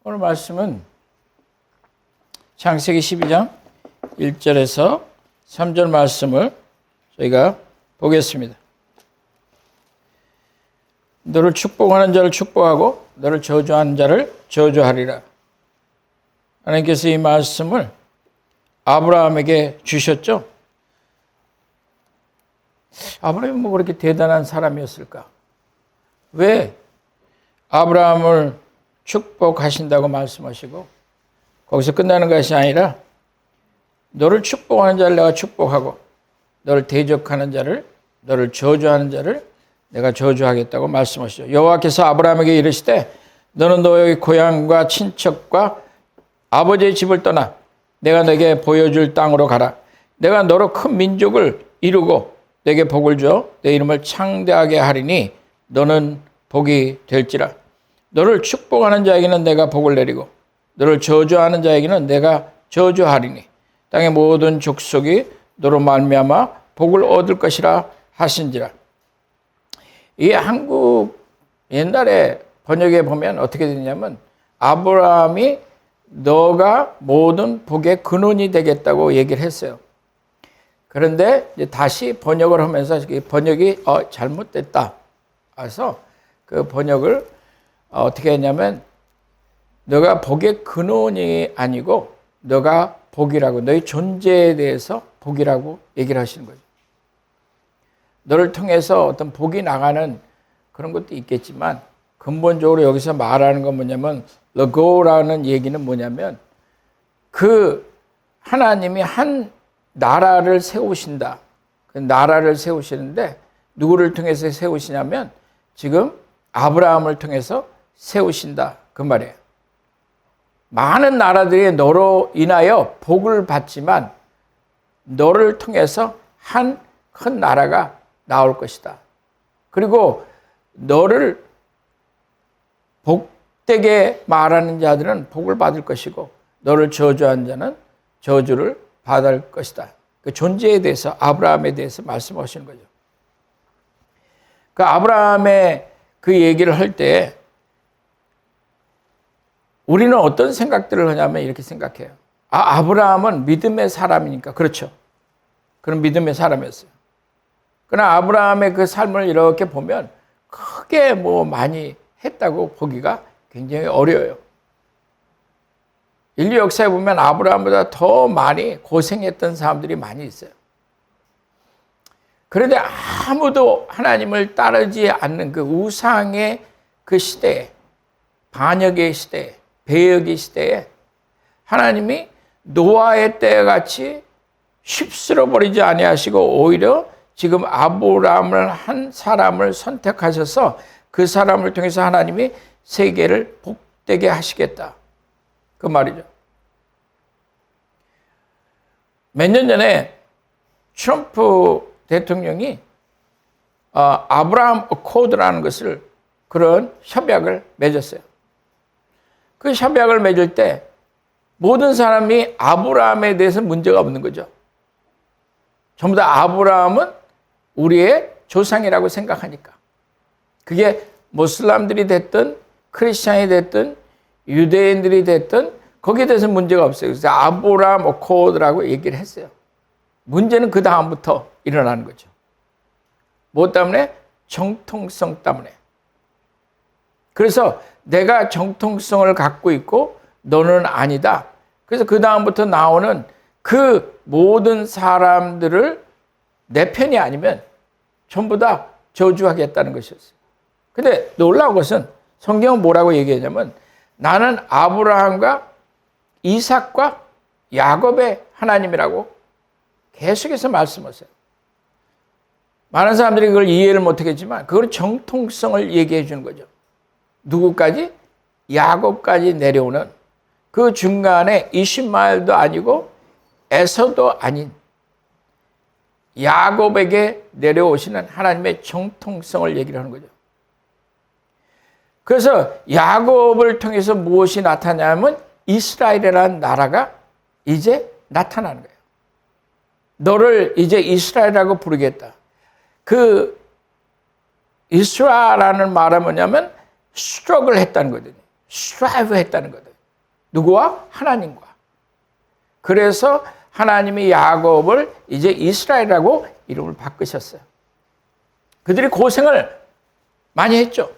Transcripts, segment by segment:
오늘 말씀은 창세기 12장 1절에서 3절 말씀을 저희가 보겠습니다. 너를 축복하는 자를 축복하고 너를 저주하는 자를 저주하리라. 하나님께서 이 말씀을 아브라함에게 주셨죠. 아브라함이 뭐 그렇게 대단한 사람이었을까? 왜 아브라함을 축복하신다고 말씀하시고 거기서 끝나는 것이 아니라 너를 축복하는 자를 내가 축복하고 너를 대적하는 자를, 너를 저주하는 자를 내가 저주하겠다고 말씀하시죠. 여호와께서 아브라함에게 이르시되 너는 너의 고향과 친척과 아버지의 집을 떠나 내가 내게 보여줄 땅으로 가라. 내가 너로 큰 민족을 이루고 내게 복을 주어 내 이름을 창대하게 하리니 너는 복이 될지라. 너를 축복하는 자에게는 내가 복을 내리고 너를 저주하는 자에게는 내가 저주하리니 땅의 모든 족속이 너로 말미암아 복을 얻을 것이라 하신지라. 이 한국 옛날에 번역에 보면 어떻게 되냐면 아브라함이 너가 모든 복의 근원이 되겠다고 얘기를 했어요. 그런데 이제 다시 번역을 하면서 번역이 잘못됐다. 그래서 그 번역을 어떻게 했냐면 너가 복의 근원이 아니고 너가 복이라고, 너의 존재에 대해서 복이라고 얘기를 하시는 거죠. 너를 통해서 어떤 복이 나가는 그런 것도 있겠지만 근본적으로 여기서 말하는 건 뭐냐면 러고라는 얘기는 뭐냐면 그 하나님이 한 나라를 세우신다. 그 나라를 세우시는데 누구를 통해서 세우시냐면 지금 아브라함을 통해서 세우신다. 그 말이에요. 많은 나라들이 너로 인하여 복을 받지만 너를 통해서 한 큰 나라가 나올 것이다. 그리고 너를 복되게 말하는 자들은 복을 받을 것이고 너를 저주하는 자는 저주를 받을 것이다. 그 존재에 대해서 아브라함에 대해서 말씀하시는 거죠. 그 아브라함의 그 얘기를 할 때 우리는 어떤 생각들을 하냐면 이렇게 생각해요. 아브라함은 믿음의 사람이니까. 그렇죠. 그런 믿음의 사람이었어요. 그러나 아브라함의 그 삶을 이렇게 보면 크게 뭐 많이 했다고 보기가 굉장히 어려워요. 인류 역사에 보면 아브라함보다 더 많이 고생했던 사람들이 많이 있어요. 그런데 아무도 하나님을 따르지 않는 그 우상의 그 시대에, 반역의 시대에, 배역의 시대에 하나님이 노아의 때같이 휩쓸어 버리지 아니하시고 오히려 지금 아브라함을 한 사람을 선택하셔서 그 사람을 통해서 하나님이 세계를 복되게 하시겠다. 그 말이죠. 몇 년 전에 트럼프 대통령이 아브라함 어코드라는 것을 그런 협약을 맺었어요. 그 협약을 맺을 때 모든 사람이 아브라함에 대해서 문제가 없는 거죠. 전부 다 아브라함은 우리의 조상이라고 생각하니까. 그게 모슬람들이 됐든 크리스찬이 됐든 유대인들이 됐든 거기에 대해서 문제가 없어요. 그래서 아브라함 어코드라고 얘기를 했어요. 문제는 그 다음부터 일어나는 거죠. 뭐 때문에? 정통성 때문에. 그래서 내가 정통성을 갖고 있고 너는 아니다. 그래서 그 다음부터 나오는 그 모든 사람들을 내 편이 아니면 전부 다 저주하겠다는 것이었어요. 근데 놀라운 것은 성경은 뭐라고 얘기하냐면 나는 아브라함과 이삭과 야곱의 하나님이라고 계속해서 말씀하세요. 많은 사람들이 그걸 이해를 못하겠지만 그걸 정통성을 얘기해 주는 거죠. 누구까지? 야곱까지 내려오는 그 중간에 이스마엘도 아니고 에서도 아닌 야곱에게 내려오시는 하나님의 정통성을 얘기를 하는 거죠. 그래서 야곱을 통해서 무엇이 나타나냐면 이스라엘이라는 나라가 이제 나타나는 거예요. 너를 이제 이스라엘이라고 부르겠다. 그 이스라엘이라는 말은 뭐냐면 스트러글 했다는 거거든요. 스트라이브 했다는 거거든요. 누구와? 하나님과. 그래서 하나님이 야곱을 이제 이스라엘이라고 이름을 바꾸셨어요. 그들이 고생을 많이 했죠.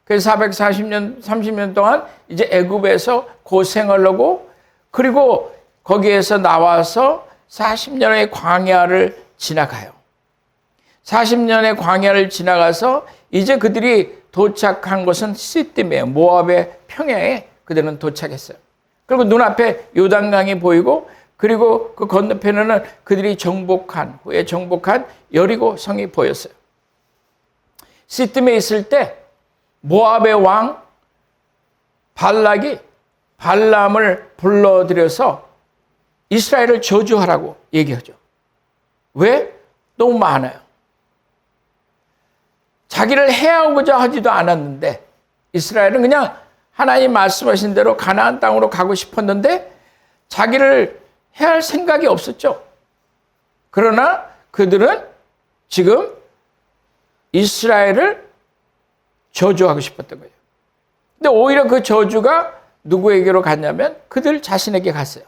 그래서 440년, 30년 동안 이제 애굽에서 고생을 하고, 그리고 거기에서 나와서 40년의 광야를 지나가요. 40년의 광야를 지나가서 이제 그들이 도착한 곳은 시딤이에요. 모압의 평야에 그들은 도착했어요. 그리고 눈앞에 요단강이 보이고, 그리고 그 건너편에는 그들이 정복한 후에 정복한 여리고 성이 보였어요. 시딤에 있을 때 모압의 왕 발락이 발람을 불러들여서 이스라엘을 저주하라고 얘기하죠. 왜? 너무 많아요. 자기를 해하고자 하지도 않았는데 이스라엘은 그냥 하나님 말씀하신 대로 가나안 땅으로 가고 싶었는데 자기를 해할 생각이 없었죠. 그러나 그들은 지금 이스라엘을 저주하고 싶었던 거예요. 근데 오히려 그 저주가 누구에게로 갔냐면 그들 자신에게 갔어요.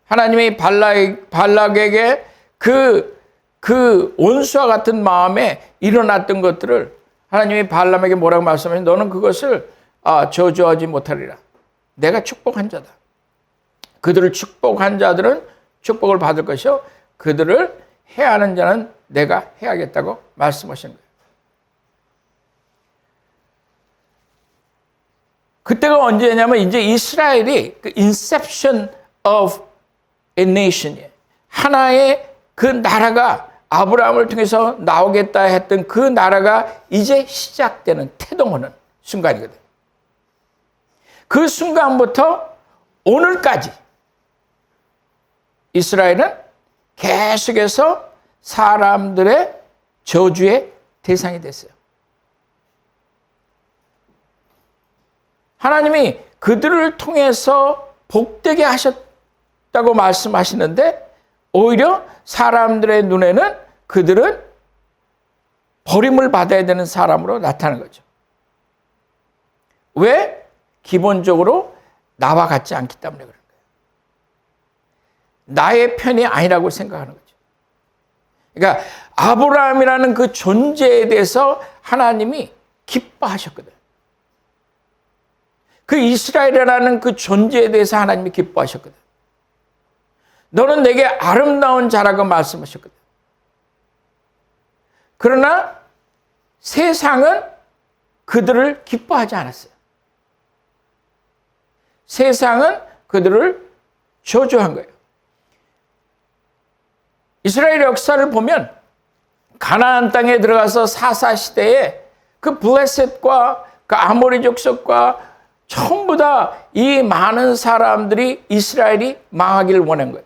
하나님이 발락에게 그 원수와 같은 마음에 일어났던 것들을 하나님이 발람에게 뭐라고 말씀하시면 너는 그것을 저주하지 못하리라. 내가 축복한 자다. 그들을 축복한 자들은 축복을 받을 것이요 그들을 해하는 자는 내가 해하겠다고 말씀하신 거예요. 그때가 언제냐면 이제 이스라엘이 그 inception of a nation이에요. 하나의 그 나라가 아브라함을 통해서 나오겠다 했던 그 나라가 이제 시작되는 태동하는 순간이거든. 그 순간부터 오늘까지 이스라엘은 계속해서 사람들의 저주의 대상이 됐어요. 하나님이 그들을 통해서 복되게 하셨다고 말씀하시는데 오히려 사람들의 눈에는 그들은 버림을 받아야 되는 사람으로 나타나는 거죠. 왜? 기본적으로 나와 같지 않기 때문에 그런 거예요. 나의 편이 아니라고 생각하는 거죠. 그러니까 아브라함이라는 그 존재에 대해서 하나님이 기뻐하셨거든. 그 이스라엘이라는 그 존재에 대해서 하나님이 기뻐하셨거든. 너는 내게 아름다운 자라고 말씀하셨거든. 그러나 세상은 그들을 기뻐하지 않았어요. 세상은 그들을 저주한 거예요. 이스라엘 역사를 보면 가나안 땅에 들어가서 사사시대에 그 블레셋과 그 아모리 족속과 전부 다 이 많은 사람들이 이스라엘이 망하기를 원한 거예요.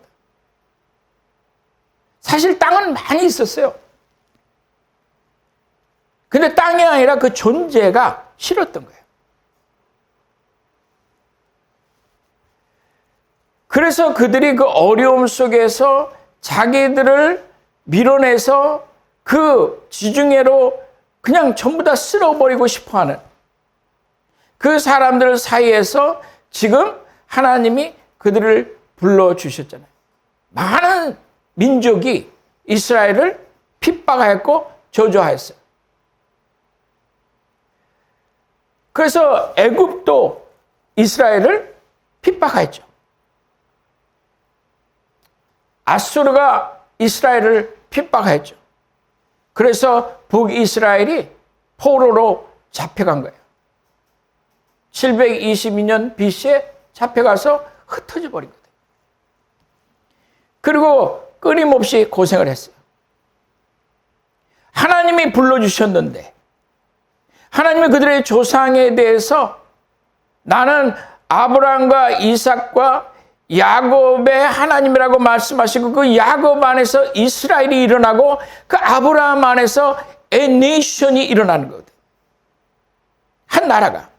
사실 땅은 많이 있었어요. 근데 땅이 아니라 그 존재가 싫었던 거예요. 그래서 그들이 그 어려움 속에서 자기들을 밀어내서 그 지중해로 그냥 전부 다 쓸어버리고 싶어하는 그 사람들 사이에서 지금 하나님이 그들을 불러주셨잖아요. 많은 민족이 이스라엘을 핍박하였고 저주하였어요. 그래서 애굽도 이스라엘을 핍박하였죠. 아수르가 이스라엘을 핍박하였죠. 그래서 북이스라엘이 포로로 잡혀간 거예요. 722년 BC에 잡혀가서 흩어져 버린 거예요. 그리고 끊임없이 고생을 했어요. 하나님이 불러주셨는데 하나님이 그들의 조상에 대해서 나는 아브라함과 이삭과 야곱의 하나님이라고 말씀하시고 그 야곱 안에서 이스라엘이 일어나고 그 아브라함 안에서 a nation이 일어나는 거거든. 한 나라가.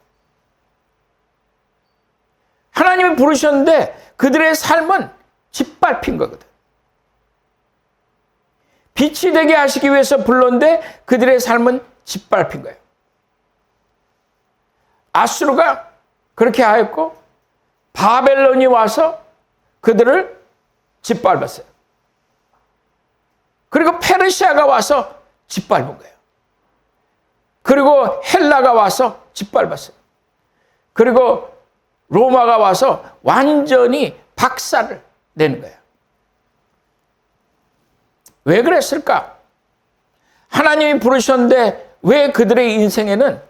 하나님이 부르셨는데 그들의 삶은 짓밟힌 거거든. 빛이 되게 하시기 위해서 불렀는데 그들의 삶은 짓밟힌 거예요. 아수르가 그렇게 하였고 바벨론이 와서 그들을 짓밟았어요. 그리고 페르시아가 와서 짓밟은 거예요. 그리고 헬라가 와서 짓밟았어요. 그리고 로마가 와서 완전히 박살을 내는 거예요. 왜 그랬을까? 하나님이 부르셨는데 왜 그들의 인생에는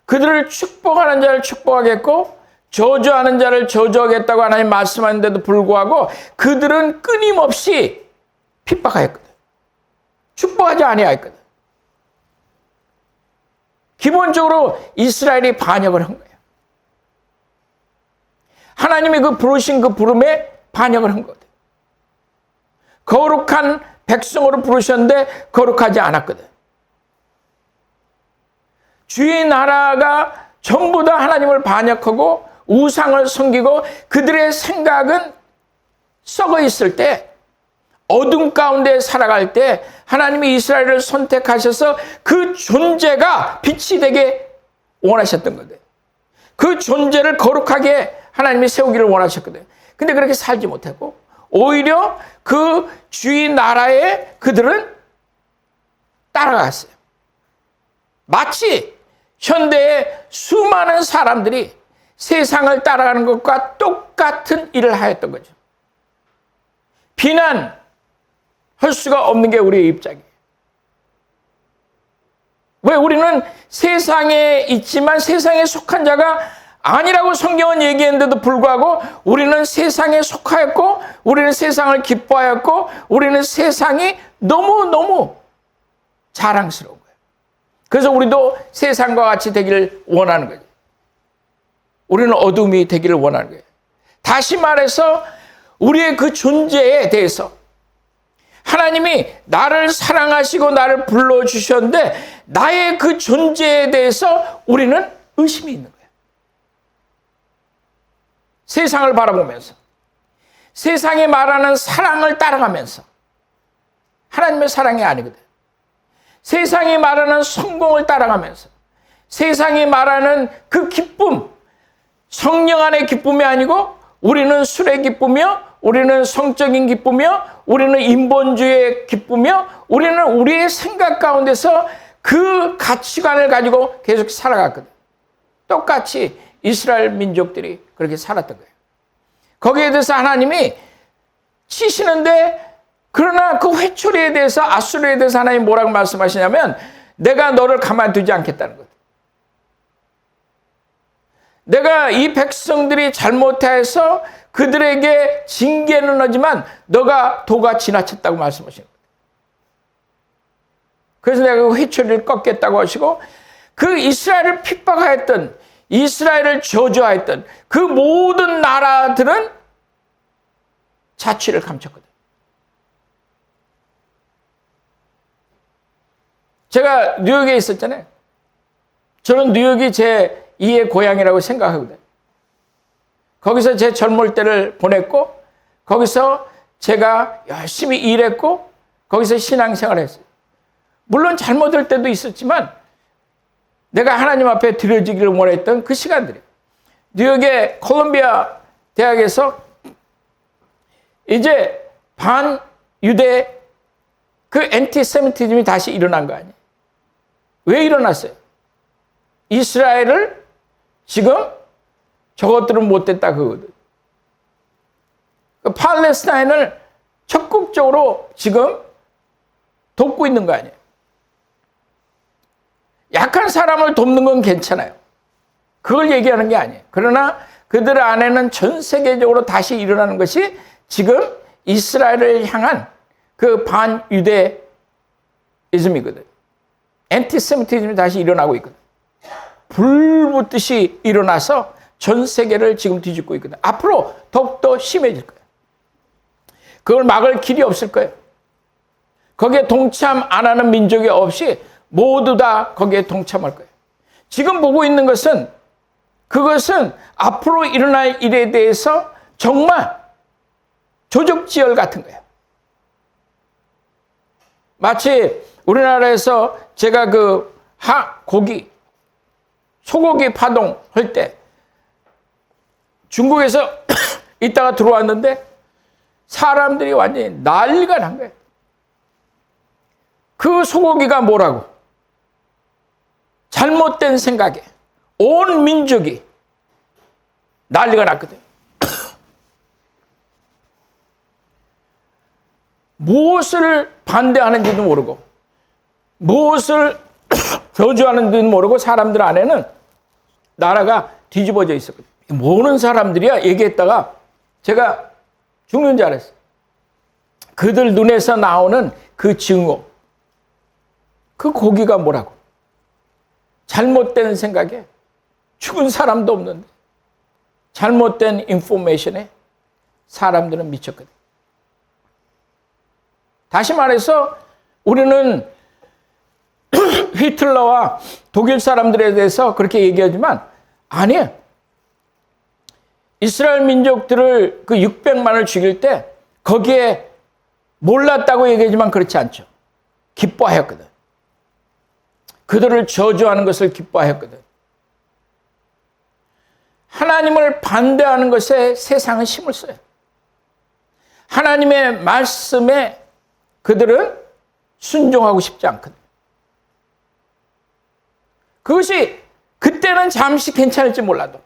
그들을 축복하는 자를 축복하겠고 저주하는 자를 저주하겠다고 하나님 말씀하는데도 불구하고 그들은 끊임없이 핍박하였거든. 축복하지 아니하였거든. 기본적으로 이스라엘이 반역을 한 거예요. 하나님이 그 부르신 그 부름에 반역을 한 거거든. 거룩한 백성으로 부르셨는데 거룩하지 않았거든. 주의 나라가 전부 다 하나님을 반역하고 우상을 섬기고 그들의 생각은 썩어 있을 때, 어둠 가운데 살아갈 때 하나님이 이스라엘을 선택하셔서 그 존재가 빛이 되게 원하셨던 거예요. 그 존재를 거룩하게 하나님이 세우기를 원하셨거든요. 근데 그렇게 살지 못하고 오히려 그 주의 나라에 그들은 따라갔어요. 마치 현대의 수많은 사람들이 세상을 따라가는 것과 똑같은 일을 하였던 거죠. 비난할 수가 없는 게 우리의 입장이에요. 왜? 우리는 세상에 있지만 세상에 속한 자가 아니라고 성경은 얘기했는데도 불구하고 우리는 세상에 속하였고 우리는 세상을 기뻐하였고 우리는 세상이 너무너무 자랑스러운 거예요. 그래서 우리도 세상과 같이 되기를 원하는 거죠. 우리는 어둠이 되기를 원하는 거예요. 다시 말해서 우리의 그 존재에 대해서 하나님이 나를 사랑하시고 나를 불러주셨는데 나의 그 존재에 대해서 우리는 의심이 있는 거예요. 세상을 바라보면서 세상이 말하는 사랑을 따라가면서 하나님의 사랑이 아니거든. 세상이 말하는 성공을 따라가면서 세상이 말하는 그 기쁨, 성령 안의 기쁨이 아니고 우리는 술의 기쁨이요, 우리는 성적인 기쁨이요, 우리는 인본주의의 기쁨이요, 우리는 우리의 생각 가운데서 그 가치관을 가지고 계속 살아갔거든. 똑같이 이스라엘 민족들이 그렇게 살았던 거예요. 거기에 대해서 하나님이 치시는데 그러나 그 회초리에 대해서 아수르에 대해서 하나님 뭐라고 말씀하시냐면 내가 너를 가만두지 않겠다는 거예요. 내가 이 백성들이 잘못해서 그들에게 징계는 하지만 너가 도가 지나쳤다고 말씀하시는 거예요. 그래서 내가 그 회초리를 꺾겠다고 하시고 그 이스라엘을 핍박하였던 이스라엘을 저주하였던 그 모든 나라들은 자취를 감췄거든. 제가 뉴욕에 있었잖아요. 저는 뉴욕이 제 2의 고향이라고 생각하거든요. 거기서 제 젊을 때를 보냈고 거기서 제가 열심히 일했고 거기서 신앙생활을 했어요. 물론 잘못할 때도 있었지만 내가 하나님 앞에 드려지기를 원했던 그 시간들이에요. 뉴욕의 콜롬비아 대학에서 이제 반유대 그 엔티세미티즘이 다시 일어난 거 아니에요. 왜 일어났어요? 이스라엘을 지금 저것들은 못됐다 그거든. 팔레스타인을 적극적으로 지금 돕고 있는 거 아니에요. 약한 사람을 돕는 건 괜찮아요. 그걸 얘기하는 게 아니에요. 그러나 그들 안에는 전 세계적으로 다시 일어나는 것이 지금 이스라엘을 향한 그 반유대이즘이거든. 엔티세미티즘이 다시 일어나고 있거든. 불붙듯이 일어나서 전 세계를 지금 뒤집고 있거든. 앞으로 더욱더 심해질 거예요. 그걸 막을 길이 없을 거예요. 거기에 동참 안 하는 민족이 없이 모두 다 거기에 동참할 거예요. 지금 보고 있는 것은 그것은 앞으로 일어날 일에 대해서 정말 조적지열 같은 거예요. 마치 우리나라에서 제가 그 소고기 파동 할 때 중국에서 있다가 들어왔는데 사람들이 완전히 난리가 난 거예요. 그 소고기가 뭐라고? 잘못된 생각에 온 민족이 난리가 났거든요. 무엇을 반대하는지도 모르고 무엇을 저주하는지도 모르고 사람들 안에는 나라가 뒤집어져 있었거든요. 모르는 사람들이야 얘기했다가 제가 죽는 줄 알았어요. 그들 눈에서 나오는 그 증오, 그 고기가 뭐라고? 잘못된 생각에 죽은 사람도 없는데 잘못된 인포메이션에 사람들은 미쳤거든요. 다시 말해서 우리는 히틀러와 독일 사람들에 대해서 그렇게 얘기하지만 아니에요. 이스라엘 민족들을 그 600만을 죽일 때 거기에 몰랐다고 얘기하지만 그렇지 않죠. 기뻐하였거든. 그들을 저주하는 것을 기뻐하였거든. 하나님을 반대하는 것에 세상은 힘을 써요. 하나님의 말씀에 그들은 순종하고 싶지 않거든. 그것이 그때는 잠시 괜찮을지 몰라도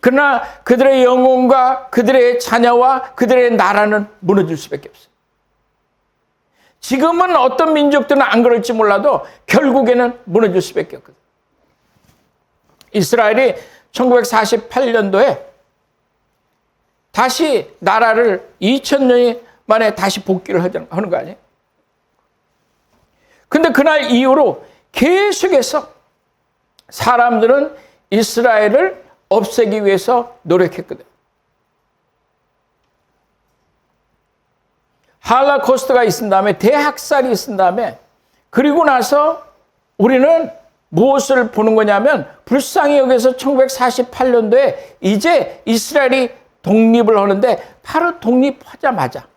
그러나 그들의 영혼과 그들의 자녀와 그들의 나라는 무너질 수밖에 없어요. 지금은 어떤 민족들은 안 그럴지 몰라도 결국에는 무너질 수밖에 없거든. 이스라엘이 1948년도에 다시 나라를 2000년 만에 다시 복귀를 하는 거 아니에요? 근데 그날 이후로 계속해서 사람들은 이스라엘을 없애기 위해서 노력했거든. 할로코스트가 있은 다음에 대학살이 있은 다음에 그리고 나서 우리는 무엇을 보는 거냐면 불쌍히 여기서 1948년도에 이제 이스라엘이 독립을 하는데 바로 독립하자마자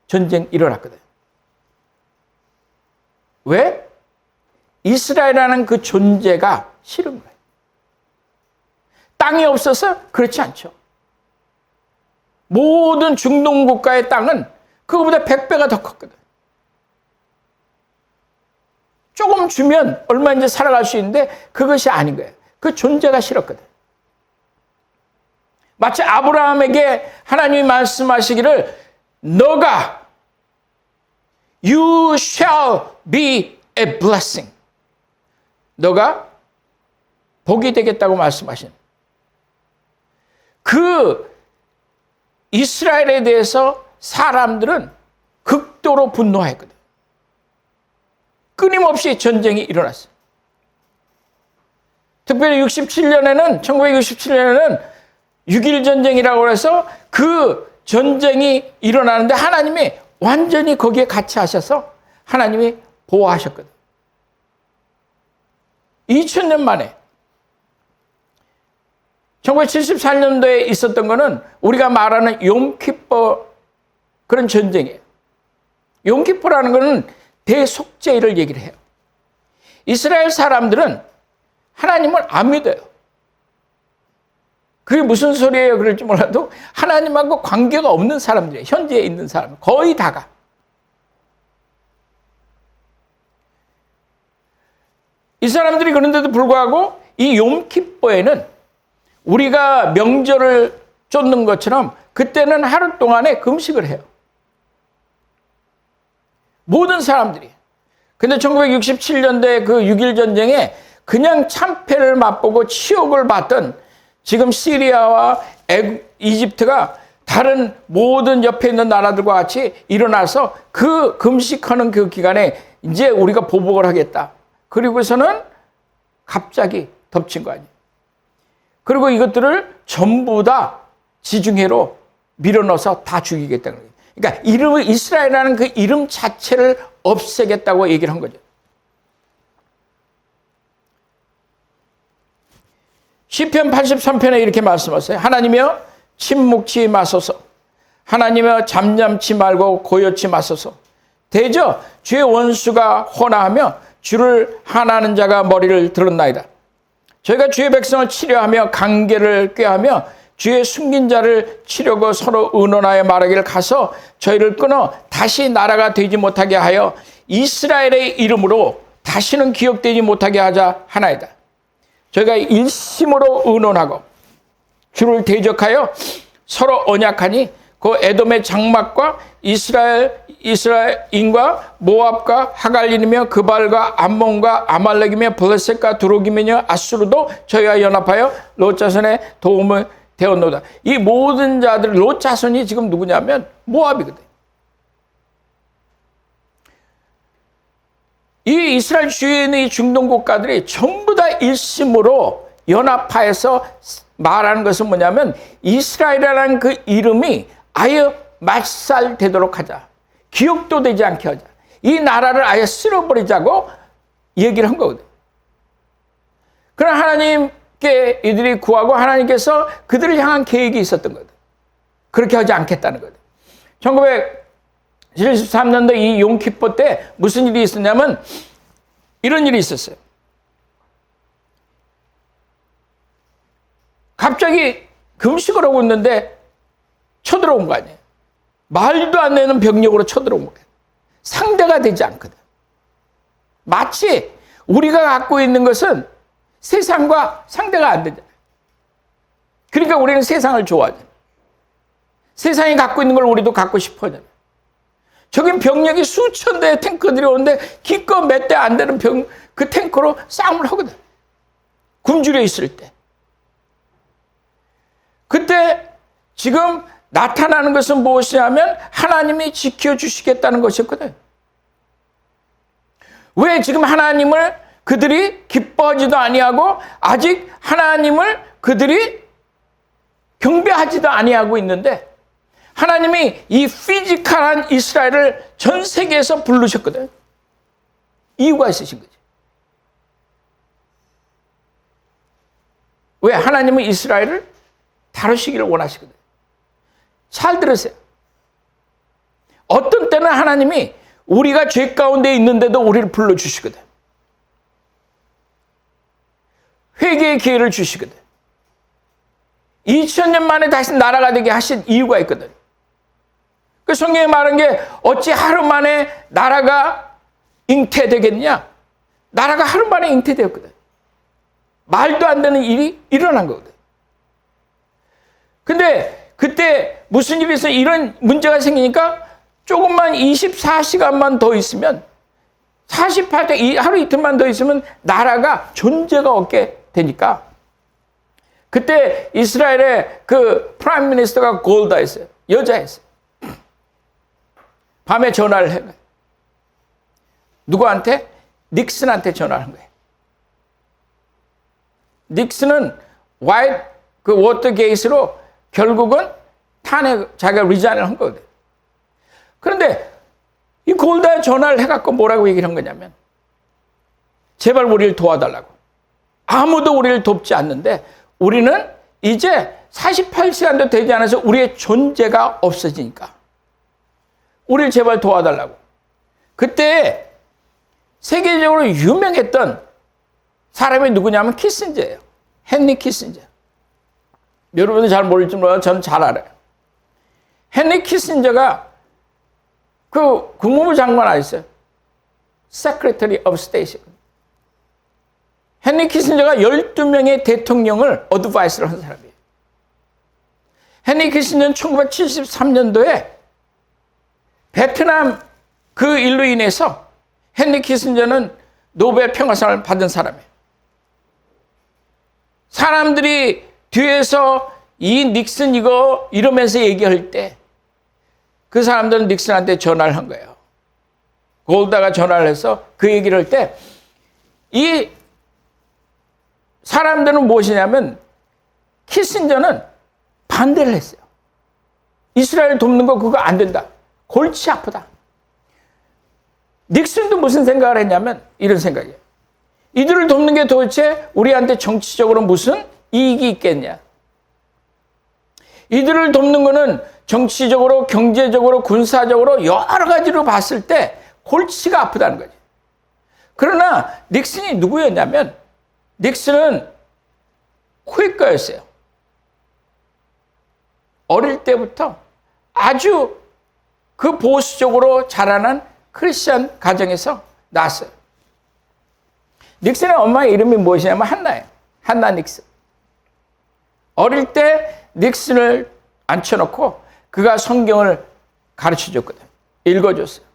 전쟁이 일어났거든. 왜? 이스라엘이라는 그 존재가 싫은 거예요. 땅이 없어서 그렇지 않죠. 모든 중동 국가의 땅은 그거보다 100배가 더 컸거든. 조금 주면 얼마인지 살아갈 수 있는데 그것이 아닌 거예요. 그 존재가 싫었거든. 마치 아브라함에게 하나님이 말씀하시기를 너가 You shall be a blessing. 너가 복이 되겠다고 말씀하신 그 이스라엘에 대해서 사람들은 극도로 분노했거든. 끊임없이 전쟁이 일어났어요. 특별히 1967년에는 6.1 전쟁이라고 해서 그 전쟁이 일어나는데 하나님이 완전히 거기에 같이 하셔서 하나님이 보호하셨거든. 2000년 만에 1974년도에 있었던 거는 우리가 말하는 욤키퍼 그런 전쟁이에요. 욤키퍼라는 거는 대속죄를 얘기를 해요. 이스라엘 사람들은 하나님을 안 믿어요. 그게 무슨 소리예요? 그럴지 몰라도 하나님하고 관계가 없는 사람들이에요. 현지에 있는 사람 거의 다가. 이 사람들이 그런데도 불구하고 이 욤키퍼에는 우리가 명절을 쫓는 것처럼 그때는 하루 동안에 금식을 해요. 모든 사람들이. 근데 1967년도에 그 6.1 전쟁에 그냥 참패를 맛보고 치욕을 받던 지금 시리아와 이집트가 다른 모든 옆에 있는 나라들과 같이 일어나서 그 금식하는 그 기간에 이제 우리가 보복을 하겠다. 그리고서는 갑자기 덮친 거 아니에요. 그리고 이것들을 전부 다 지중해로 밀어넣어서 다 죽이겠다는 거예요. 그러니까 이름을 이스라엘이라는 그 이름 자체를 없애겠다고 얘기를 한 거죠. 시편 83편에 이렇게 말씀하세요. 하나님이여 침묵치 마소서. 하나님이여 잠잠치 말고 고요치 마소서. 대저 주의 원수가 호나하며 주를 하나하는 자가 머리를 들었나이다. 저희가 주의 백성을 치료하며 관계를 꾀하며 주의 숨긴 자를 치려고 서로 의논하여 말하기를 가서 저희를 끊어 다시 나라가 되지 못하게 하여 이스라엘의 이름으로 다시는 기억되지 못하게 하자 하나이다. 저희가 일심으로 의논하고 주를 대적하여 서로 언약하니 그 에돔의 장막과 이스라엘인과 모압과 하갈린이며 그발과 암몬과 아말렉이며 블레셋과 두록이며 아수르도 저희와 연합하여 롯 자손의 도움을 되었노다. 이 모든 자들 롯 자손이 지금 누구냐면 모압이거든. 이 이스라엘 주위에 있는 이 중동 국가들이 전부 다 일심으로 연합하여서 말하는 것은 뭐냐면 이스라엘이라는 그 이름이 아예 말살되도록 하자. 기억도 되지 않게 하자. 이 나라를 아예 쓸어버리자고 얘기를 한 거거든. 그러나 하나님께 이들이 구하고 하나님께서 그들을 향한 계획이 있었던 거거든. 그렇게 하지 않겠다는 거거든. 1973년도 이 용키포 때 무슨 일이 있었냐면 이런 일이 있었어요. 갑자기 금식을 하고 있는데 쳐들어온 거 아니에요. 말도 안 되는 병력으로 쳐들어온 거예요. 상대가 되지 않거든. 마치 우리가 갖고 있는 것은 세상과 상대가 안 되잖아요. 그러니까 우리는 세상을 좋아하잖아요. 세상이 갖고 있는 걸 우리도 갖고 싶어 하잖아요. 저긴 병력이 수천 대의 탱크들이 오는데 기껏 몇 대 안 되는 그 탱크로 싸움을 하거든. 굶주려 있을 때. 그때 지금 나타나는 것은 무엇이냐면 하나님이 지켜주시겠다는 것이었거든. 왜 지금 하나님을 그들이 기뻐하지도 아니하고 아직 하나님을 그들이 경배하지도 아니하고 있는데 하나님이 이 피지컬한 이스라엘을 전 세계에서 부르셨거든. 이유가 있으신 거지. 왜? 하나님은 이스라엘을 다루시기를 원하시거든. 잘 들으세요. 어떤 때는 하나님이 우리가 죄 가운데 있는데도 우리를 불러주시거든. 회개의 기회를 주시거든. 2000년 만에 다시 나라가 되게 하신 이유가 있거든. 그 성경에 말한 게 어찌 하루 만에 나라가 잉태되겠냐? 나라가 하루 만에 잉태되었거든. 말도 안 되는 일이 일어난 거거든. 근데 그때 무슨 일이 있어? 이런 문제가 생기니까 조금만 24시간만 더 있으면 48대 하루 이틀만 더 있으면 나라가 존재가 없게 되니까 그때 이스라엘의 그 프라임 미니스터가 골다였어요. 여자였어요. 밤에 전화를 해. 누구한테? 닉슨한테 전화를 한 거예요. 닉슨은 그 워터게이트로 결국은 자기가 리자인을 한 거거든. 그런데 이 골다에 전화를 해갖고 뭐라고 얘기를 한 거냐면 제발 우리를 도와달라고. 아무도 우리를 돕지 않는데 우리는 이제 48시간도 되지 않아서 우리의 존재가 없어지니까 우리를 제발 도와달라고. 그때 세계적으로 유명했던 사람이 누구냐면 키신저예요. 헨리 키신저. 여러분은 잘 모를지 몰라도 저는 잘 알아요. 헨리 키신저가 그 국무부 장관 아니었어요. Secretary of State. 헨리 키신저가 12명의 대통령을 어드바이스를 한 사람이에요. 헨리 키신저는 1973년도에 베트남 그 일로 인해서 헨리 키신저는 노벨 평화상을 받은 사람이에요. 사람들이 뒤에서 이 닉슨 이거 이러면서 얘기할 때 그 사람들은 닉슨한테 전화를 한 거예요. 골다가 전화를 해서 그 얘기를 할 때 이 사람들은 무엇이냐면 키신저는 반대를 했어요. 이스라엘 돕는 거 그거 안 된다. 골치 아프다. 닉슨도 무슨 생각을 했냐면 이런 생각이에요. 이들을 돕는 게 도대체 우리한테 정치적으로 무슨 이익이 있겠냐. 이들을 돕는 거는 정치적으로, 경제적으로, 군사적으로 여러 가지로 봤을 때 골치가 아프다는 거지. 그러나 닉슨이 누구였냐면 닉슨은 퀘이커였어요. 어릴 때부터 아주 그 보수적으로 자라난 크리스천 가정에서 낳았어요. 닉슨의 엄마의 이름이 무엇이냐면 한나예요. 한나 닉슨. 어릴 때 닉슨을 앉혀놓고 그가 성경을 가르쳐줬거든. 읽어줬어요.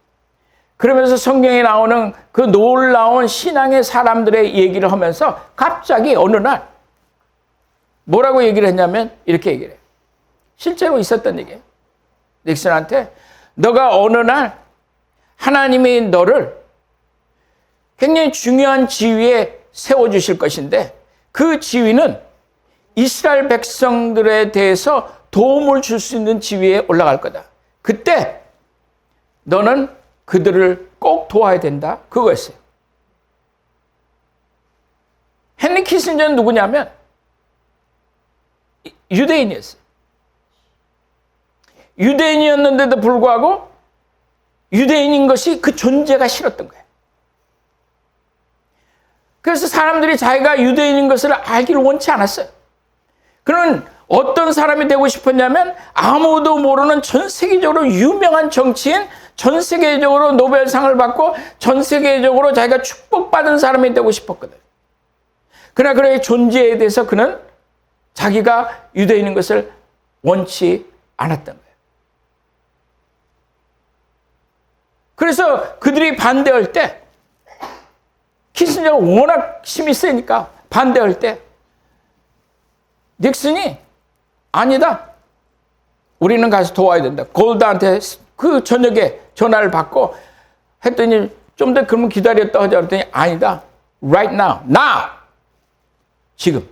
그러면서 성경에 나오는 그 놀라운 신앙의 사람들의 얘기를 하면서 갑자기 어느 날 뭐라고 얘기를 했냐면 이렇게 얘기를 해요. 실제로 있었던 얘기예요. 닉슨한테 너가 어느 날 하나님이 너를 굉장히 중요한 지위에 세워주실 것인데 그 지위는 이스라엘 백성들에 대해서 도움을 줄 수 있는 지위에 올라갈 거다. 그때 너는 그들을 꼭 도와야 된다. 그거였어요. 헨리 키신저는 누구냐면 유대인이었어요. 유대인이었는데도 불구하고 유대인인 것이 그 존재가 싫었던 거예요. 그래서 사람들이 자기가 유대인인 것을 알기를 원치 않았어요. 그는 어떤 사람이 되고 싶었냐면 아무도 모르는 전 세계적으로 유명한 정치인, 전 세계적으로 노벨상을 받고 전 세계적으로 자기가 축복받은 사람이 되고 싶었거든. 그러나 그의 존재에 대해서 그는 자기가 유대인인 것을 원치 않았던 거예요. 그래서 그들이 반대할 때 키신저가 워낙 힘이 세니까 반대할 때 닉슨이 아니다. 우리는 가서 도와야 된다. 골다한테 그 저녁에 전화를 받고 했더니 좀 더 그러면 기다렸다 하자 그랬더니 아니다. Right now. Now. 지금.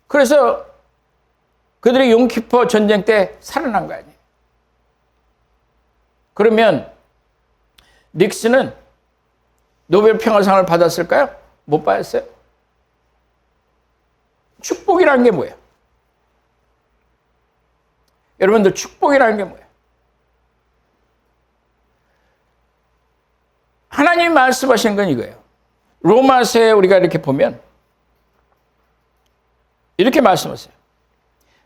그래서 그들이 용키퍼 전쟁 때 살아난 거 아니에요. 그러면 닉슨은 노벨 평화상을 받았을까요? 못 받았어요. 축복이라는 게 뭐예요? 여러분들 축복이라는 게 뭐예요? 하나님이 말씀하신 건 이거예요. 로마서에 우리가 이렇게 보면 이렇게 말씀하세요.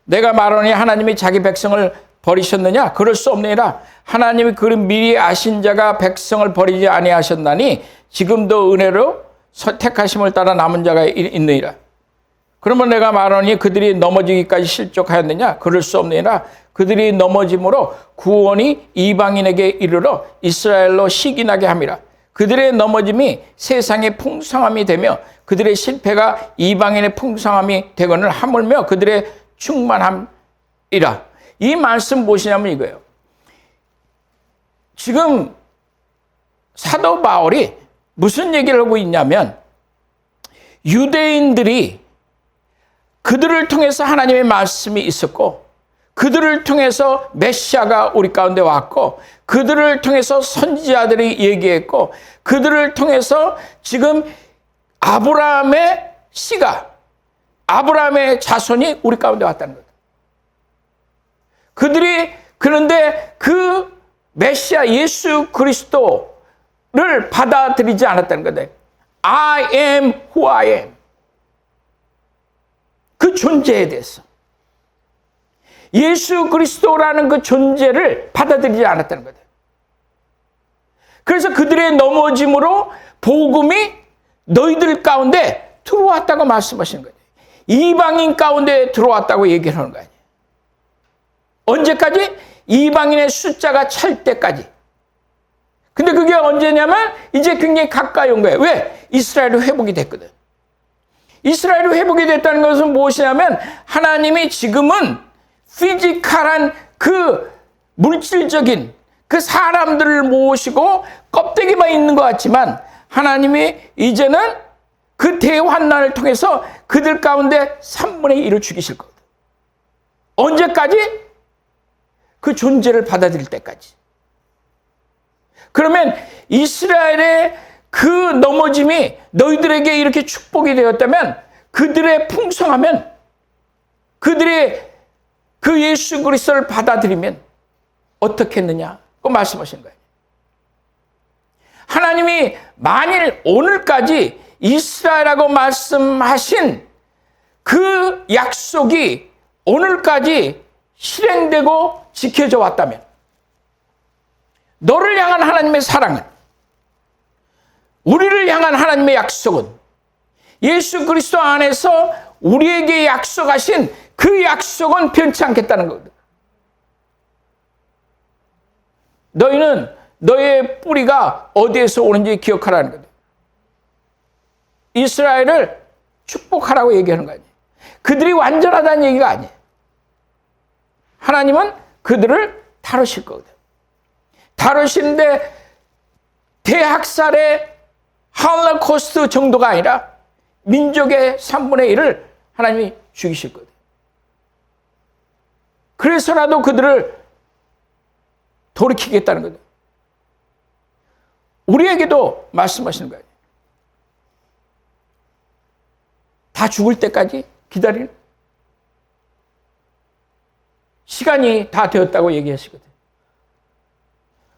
내가 말하노니 하나님이 자기 백성을 버리셨느냐? 그럴 수 없느니라. 하나님이 그 미리 아신 자가 백성을 버리지 아니하셨나니 지금도 은혜로 택하심을 따라 남은 자가 있느니라. 그러면 내가 말하니 그들이 넘어지기까지 실족하였느냐? 그럴 수 없느니라. 그들이 넘어짐으로 구원이 이방인에게 이르러 이스라엘로 시기나게 함이라. 그들의 넘어짐이 세상의 풍성함이 되며 그들의 실패가 이방인의 풍성함이 되거늘 하물며 그들의 충만함이라. 이 말씀 무엇이냐면 이거예요. 지금 사도 바울이 무슨 얘기를 하고 있냐면 유대인들이 그들을 통해서 하나님의 말씀이 있었고 그들을 통해서 메시아가 우리 가운데 왔고 그들을 통해서 선지자들이 얘기했고 그들을 통해서 지금 아브라함의 씨가 아브라함의 자손이 우리 가운데 왔다는 거예요. 그들이 그런데 그 메시아 예수 그리스도를 받아들이지 않았다는 거예요. I am who I am. 그 존재에 대해서. 예수 그리스도라는 그 존재를 받아들이지 않았다는 거예요. 그래서 그들의 넘어짐으로 복음이 너희들 가운데 들어왔다고 말씀하시는 거예요. 이방인 가운데 들어왔다고 얘기를 하는 거 아니에요. 언제까지? 이방인의 숫자가 찰 때까지. 근데 그게 언제냐면 이제 굉장히 가까이 온 거예요. 왜? 이스라엘이 회복이 됐거든. 이스라엘이 회복이 됐다는 것은 무엇이냐면 하나님이 지금은 피지컬한 그 물질적인 그 사람들을 모시고 껍데기만 있는 것 같지만 하나님이 이제는 그 대환난을 통해서 그들 가운데 3분의 1을 죽이실 거거든. 언제까지? 그 존재를 받아들일 때까지. 그러면 이스라엘의 그 넘어짐이 너희들에게 이렇게 축복이 되었다면 그들의 풍성하면 그들의 그 예수 그리스도를 받아들이면 어떻게 했느냐고 말씀하신 거예요. 하나님이 만일 오늘까지 이스라엘하고 말씀하신 그 약속이 오늘까지 실행되고 지켜져 왔다면, 너를 향한 하나님의 사랑은, 우리를 향한 하나님의 약속은 예수 그리스도 안에서 우리에게 약속하신 그 약속은 변치 않겠다는 거거든. 너희는 너의 뿌리가 어디에서 오는지 기억하라는 거다. 이스라엘을 축복하라고 얘기하는 거 아니에요. 그들이 완전하다는 얘기가 아니에요. 하나님은 그들을 다루실 거거든. 다루시는데 대학살의 홀로코스트 정도가 아니라 민족의 3분의 1을 하나님이 죽이실 거거든. 그래서라도 그들을 돌이키겠다는 거죠. 우리에게도 말씀하시는 거예요. 다 죽을 때까지 기다리는, 시간이 다 되었다고 얘기하시거든요.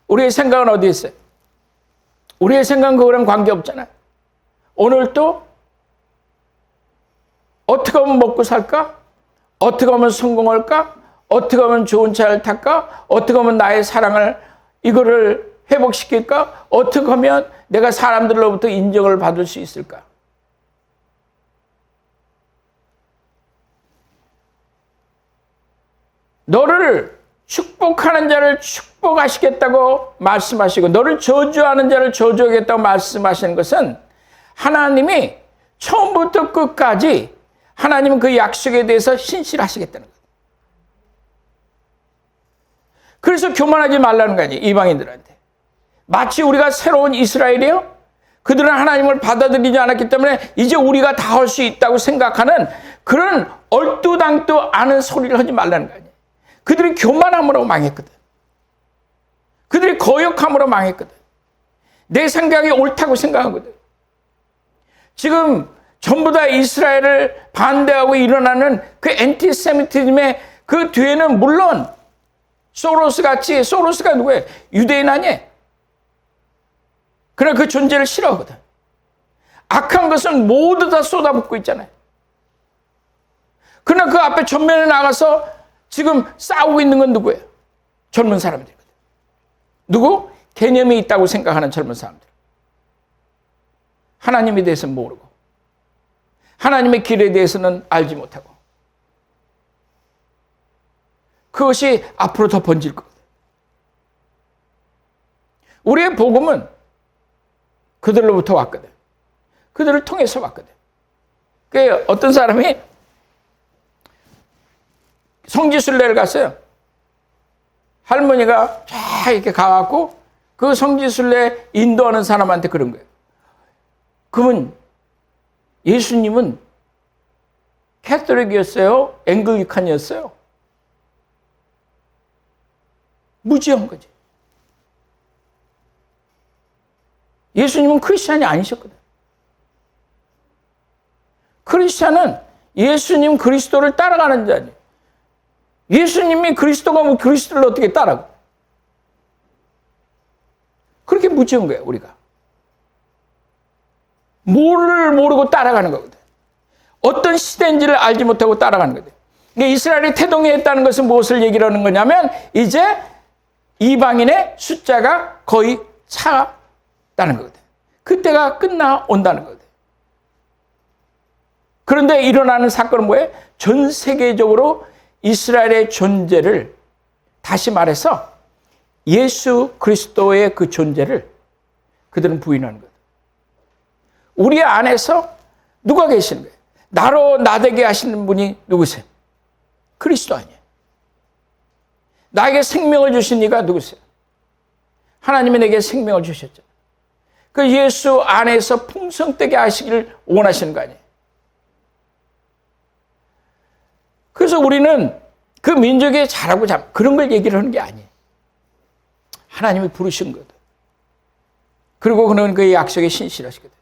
우리의 생각은 어디에 있어요? 우리의 생각은 그거랑 관계없잖아요. 오늘 또 어떻게 하면 먹고 살까? 어떻게 하면 성공할까? 어떻게 하면 좋은 차를 탈까? 어떻게 하면 나의 사랑을 이거를 회복시킬까? 어떻게 하면 내가 사람들로부터 인정을 받을 수 있을까? 너를 축복하는 자를 축복하시겠다고 말씀하시고, 너를 저주하는 자를 저주하겠다고 말씀하시는 것은 하나님이 처음부터 끝까지 하나님은 그 약속에 대해서 신실하시겠다는 거예요. 그래서 교만하지 말라는 거 아니에요, 이방인들한테. 마치 우리가 새로운 이스라엘이에요? 그들은 하나님을 받아들이지 않았기 때문에 이제 우리가 다 할 수 있다고 생각하는 그런 얼뚜당도 않은 소리를 하지 말라는 거 아니에요. 그들이 교만함으로 망했거든. 그들이 거역함으로 망했거든. 내 생각이 옳다고 생각하거든. 지금 전부 다 이스라엘을 반대하고 일어나는 그 엔티세미티즘의 그 뒤에는 물론 소로스가 누구예요? 유대인 아니에요. 그러나 그 존재를 싫어하거든. 악한 것은 모두 다 쏟아붓고 있잖아요. 그러나 그 앞에 전면에 나가서 지금 싸우고 있는 건 누구예요? 젊은 사람들이거든. 누구? 개념이 있다고 생각하는 젊은 사람들. 하나님에 대해서는 모르고, 하나님의 길에 대해서는 알지 못하고, 그것이 앞으로 더 번질 거거든. 우리의 복음은 그들로부터 왔거든. 그들을 통해서 왔거든. 그 어떤 사람이 성지순례를 갔어요. 할머니가 쫙 이렇게 가갖고 그 성지순례 인도하는 사람한테 그런 거예요. 그러면 예수님은 캐톨릭이었어요? 앵글리칸이었어요? 무지한 거지. 예수님은 크리스찬이 아니셨거든. 크리스찬은 예수님 그리스도를 따라가는 자니. 예수님이 그리스도가 뭐 그리스도를 어떻게 따라가? 그렇게 무지한 거예요, 우리가. 뭐를 모르고 따라가는 거거든. 어떤 시대인지를 알지 못하고 따라가는 거거든. 그러니까 이스라엘이 태동했다는 것은 무엇을 얘기를 하는 거냐면, 이제 이방인의 숫자가 거의 차다는 거거든. 그때가 끝나온다는 거거든. 그런데 일어나는 사건은 뭐예요? 전 세계적으로 이스라엘의 존재를, 다시 말해서 예수 그리스도의 그 존재를 그들은 부인하는 거예요. 우리 안에서 누가 계시는 거예요? 나로 나되게 하시는 분이 누구세요? 그리스도 아니에요. 나에게 생명을 주신 이가 누구세요? 하나님이 내게 생명을 주셨죠. 그 예수 안에서 풍성되게 하시기를 원하시는 거 아니에요. 그래서 우리는 그 민족이 잘하고 그런 걸 얘기를 하는 게 아니에요. 하나님이 부르신 거다. 그리고 그는 그의 약속에 신실하시거든.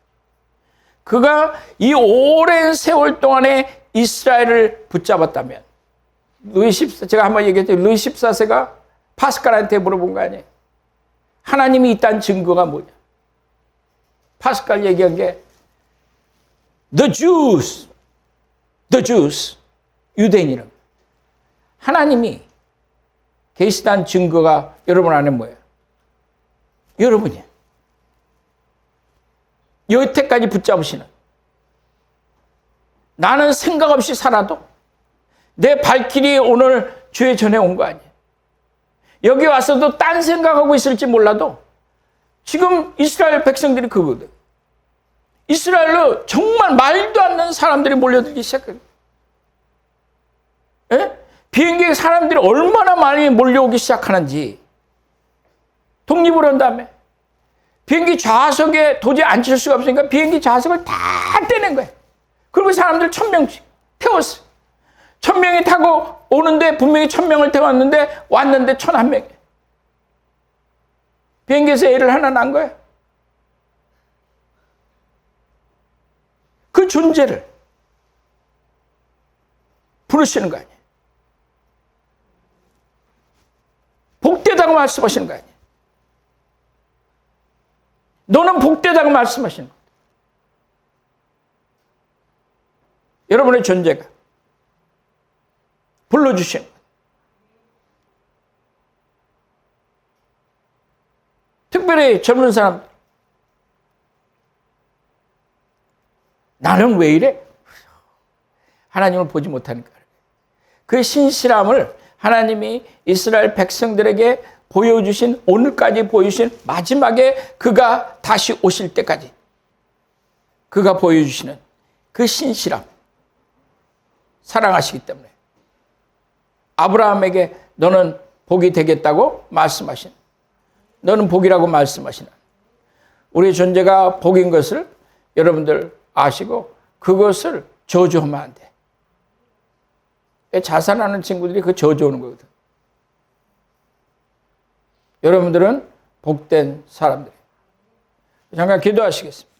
그가 이 오랜 세월 동안에 이스라엘을 붙잡았다면, 제가 한번 얘기했죠. 루이 14세가 파스칼한테 물어본 거 아니에요. 하나님이 있다는 증거가 뭐냐? 파스칼 얘기한 게 the Jews, 유대인이라고. 하나님이 계시다는 증거가 여러분 안에 뭐예요? 여러분이에요. 여태까지 붙잡으시는. 나는 생각 없이 살아도 내 발길이 오늘 주의 전에 온 거 아니에요. 여기 와서도 딴 생각하고 있을지 몰라도 지금 이스라엘 백성들이 그거거든. 이스라엘로 정말 말도 안 되는 사람들이 몰려들기 시작해요. 비행기에 사람들이 얼마나 많이 몰려오기 시작하는지. 독립을 한 다음에 비행기 좌석에 도저히 앉힐 수가 없으니까 비행기 좌석을 다 떼낸 거예요. 그리고 사람들 1000명씩 태웠어요. 1000명이 타고 오는데 분명히 1000명을 태웠는데 왔는데 1001명. 비행기에서 애를 하나 낳은 거예요. 그 존재를 부르시는 거 아니에요. 복되다고 말씀하시는 거 아니에요. 너는 복되다고 말씀하시는 거예요. 여러분의 존재가 불러주시는 거예요. 특별히 젊은 사람들. 나는 왜 이래? 하나님을 보지 못하니까. 그 신실함을 하나님이 이스라엘 백성들에게 보여주신, 오늘까지 보여주신, 마지막에 그가 다시 오실 때까지 그가 보여주시는 그 신실함, 사랑하시기 때문에 아브라함에게 너는 복이 되겠다고 말씀하신, 너는 복이라고 말씀하시는 우리의 존재가 복인 것을 여러분들 아시고 그것을 저주하면 안 돼. 자살하는 친구들이 그 저주하는 거거든. 여러분들은 복된 사람들. 잠깐 기도하시겠습니다.